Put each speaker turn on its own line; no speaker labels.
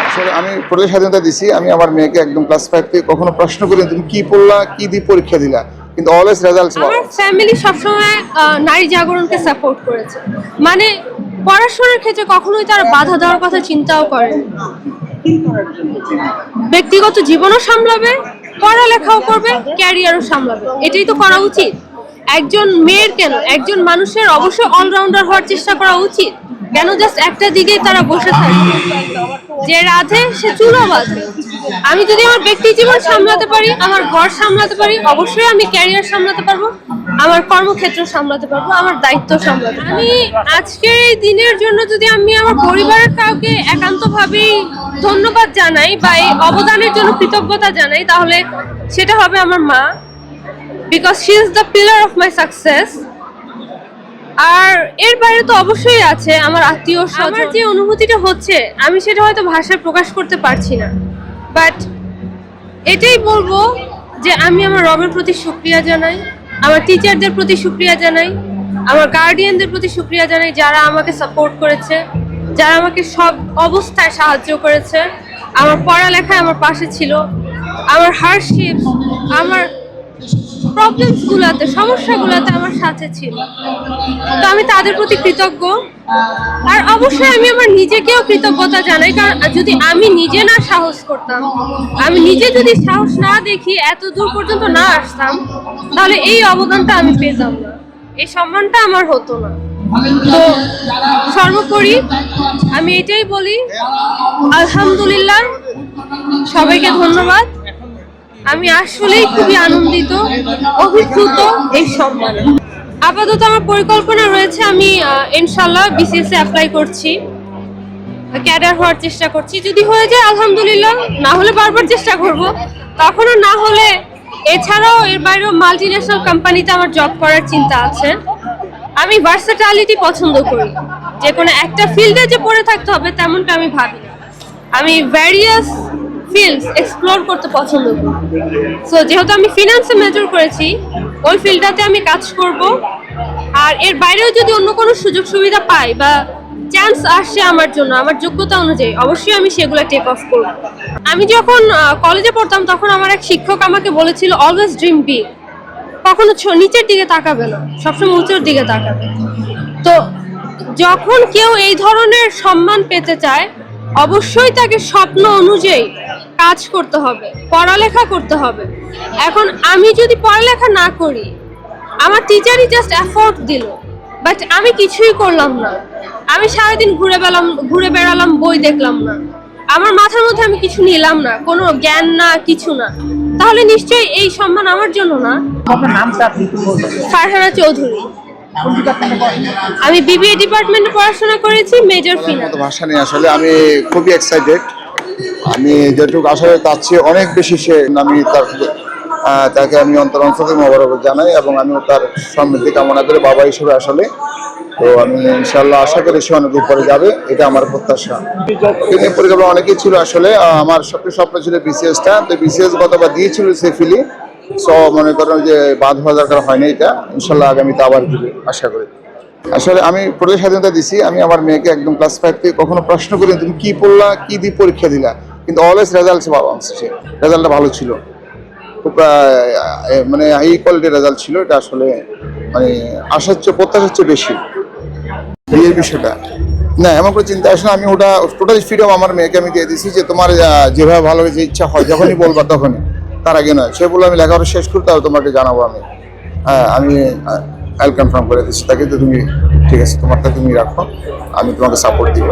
আসলে আমি পড়তে স্বাধীনতা দিছি। আমি আমার মেয়েকে একদম ক্লাস 5 থেকে কখনো প্রশ্ন করি তুমি কি পড়লা, কি দিয়ে পরীক্ষা দিলা, কিন্তু অলওয়েজ রেজাল্টস ভালো।
আমার ফ্যামিলি সবসময় নারী জাগরণকে সাপোর্ট করেছে, মানে পড়াশোনার ক্ষেত্রে কখনোই তারা বাধা দেওয়ার কথা চিন্তাও করে। ব্যক্তিগত জীবনও সামলাবে, পড়ালেখাও করবে, ক্যারিয়ারও সামলাবে, এটাই তো করা উচিত। একজন মেয়ের কেন, একজন মানুষের অবশ্যই অলরাউন্ডার হওয়ার চেষ্টা করা উচিত। কেন জাস্ট একটা দিকে তারা বসে থাকে? যে রাধে সে চুলো বাঁধে। আমি যদি আমার ব্যক্তি জীবন সামলাতে পারি, আমার ঘর সামলাতে পারি, অবশ্যই আমি ক্যারিয়ার সামলাতে পারবো, আমার কর্মক্ষেত্র সামলাতে পারবো, আমার দায়িত্ব সামলাতে পারবো। আমি আজকের এই দিনের জন্য যদি আমি আমার পরিবারের কাউকে একান্তভাবেই ধন্যবাদ জানাই বা এই অবদানের জন্য কৃতজ্ঞতা জানাই, তাহলে সেটা হবে আমার মা, because she is the pillar of my success. আর এর বাইরে তো অবশ্যই আছে আমার আত্মীয় স্বজন। আমার যে অনুভূতিটা হচ্ছে আমি সেটা হয়তো ভাষায় প্রকাশ করতে পারছি না, বাট এটাই বলবো যে আমি আমার রবের প্রতি শুকরিয়া জানাই, আমার টিচারদের প্রতি শুকরিয়া জানাই, আমার গার্ডিয়ানদের প্রতি শুকরিয়া জানাই, যারা আমাকে সাপোর্ট করেছে, যারা আমাকে সব অবস্থায় সাহায্য করেছে, আমার পড়ালেখায় আমার পাশে ছিল, আমার হার্ডশিপ, আমার প্রবলেমসগুলোতে, সমস্যাগুলোতে আমার সাথে ছিল। তো আমি তাদের প্রতি কৃতজ্ঞ। আর অবশ্যই আমি আমার নিজেকেও কৃতজ্ঞতা জানাই, কারণ যদি আমি নিজে না সাহস করতাম, আমি নিজে যদি সাহস না দেখি, এত দূর পর্যন্ত না আসতাম, তাহলে এই অবদানটা আমি পেতাম না, এই সম্মানটা আমার হতো না। তো সর্বোপরি আমি এটাই বলি, আলহামদুলিল্লাহ, সবাইকে ধন্যবাদ। আমি আসলেই খুবই আনন্দিত, অভিভূত এই সম্মানে। আপাতত আমার পরিকল্পনা রয়েছে, আমি ইনশাল্লাহ বিসিএস এ অ্যাপ্লাই করছি, ক্যাডার হওয়ার চেষ্টা করছি। যদি হয়ে যায় আলহামদুলিল্লাহ, না হলে বারবার চেষ্টা করব। তখনও না হলে এছাড়াও এর বাইরেও মাল্টিন্যাশনাল কোম্পানিতে আমার জব করার চিন্তা আছে। আমি ভার্সেটালিটি পছন্দ করি, যে কোনো একটা ফিল্ডে যে পড়ে থাকতে হবে তেমনটা আমি ভাবি না। আমি ভ্যারিয়াস ফিল্ডস এক্সপ্লোর করতে পছন্দ করি। সো যেহেতু আমি ফিনান্সে মেজর করেছি, ওই ফিল্ডটাতে আমি কাজ করব। আর এর বাইরেও যদি অন্য কোনো সুযোগ সুবিধা পাই বা চান্স আসছে আমার জন্য, আমার যোগ্যতা অনুযায়ী, অবশ্যই আমি সেগুলো টেক অফ করব। আমি যখন কলেজে পড়তাম তখন আমার এক শিক্ষক আমাকে বলেছিল, অলওয়েজ ড্রিম বিগ, কখনো নিচের দিকে তাকাবে না, সবসময় উঁচুর দিকে তাকাবে। তো যখন কেউ এই ধরনের সম্মান পেতে চায়, অবশ্যই তাকে স্বপ্ন অনুযায়ী কাজ করতে হবে, পড়ালেখা করতে হবে। এখন আমি যদি পড়ালেখা না করি, আমার টিচারই জাস্ট এফোর্ট দিল, বাট আমি কিছুই করলাম না, আমি সারাদিন ঘুরে বেড়ালাম, বই দেখলাম না, আমার মাথার মধ্যে আমি কিছু নিলাম না, কোনো জ্ঞান না, কিছু না, তাহলে নিশ্চয়ই এই সম্মান আমার জন্য না। ফারহানা চৌধুরী। আমি বিবিএ ডিপার্টমেন্টে পড়াশোনা করেছি, মেজর ফিনান্স।
ভাষা নেই আসলে, আমি খুবই এক্সাইটেড। আমি যেটুকু আসলে তার চেয়ে অনেক বেশি সে, আমি তাকে আমি অন্তর থেকে মোবারক জানাই এবং আমি তার সমৃদ্ধি কামনা করি বাবা হিসেবে আসলে। তো আমি ইনশাল্লাহ আশা করি সে অনেক উপরে যাবে, এটা আমার প্রত্যাশা। পরিকল্পনা অনেকেই ছিল আসলে, আমার সবচেয়ে স্বপ্ন ছিল বিসিএসটা, তো বিসিএস গতবার দিয়েছিল সেফিলি, সো মনে করেন যে বাদ হওয়া দরকার হয়নি, এটা ইনশাল্লাহ আগামীতে আবার দিবে আশা করি। আসলে আমি পড়তে স্বাধীনতা দিছি। আমি আমার মেয়েকে একদম ক্লাস 5 থেকে কখনো প্রশ্ন করি তুমি কি পড়লা, কি দিয়ে পরীক্ষা দিলা, কিন্তু অলওয়েজ রেজাল্টস ভালো আসছে, রেজাল্টটা ভালো ছিল, খুব মানে হাই কোয়ালিটির রেজাল্ট ছিল। এটা আসলে মানে আশার চেয়ে প্রত্যাশার চেয়ে বেশি। বিয়ের বিষয়টা না, এমন করে চিন্তা আসলে আমি ওটা টোটাল ফ্রিডম আমার মেয়েকে আমি দিয়ে দিচ্ছি, যে তোমার যেভাবে ভালো যে ইচ্ছা হয় যখনই বলবা তখনই, তার আগে নয়। সে বললো আমি লেখাপড়া শেষ করতে হবে, তোমাকে জানাবো আমি। হ্যাঁ, আমি কনফার্ম করে দিচ্ছি তাকে, তো তুমি ঠিক আছে, তোমারটা তুমি রাখো, আমি তোমাকে সাপোর্ট দিব।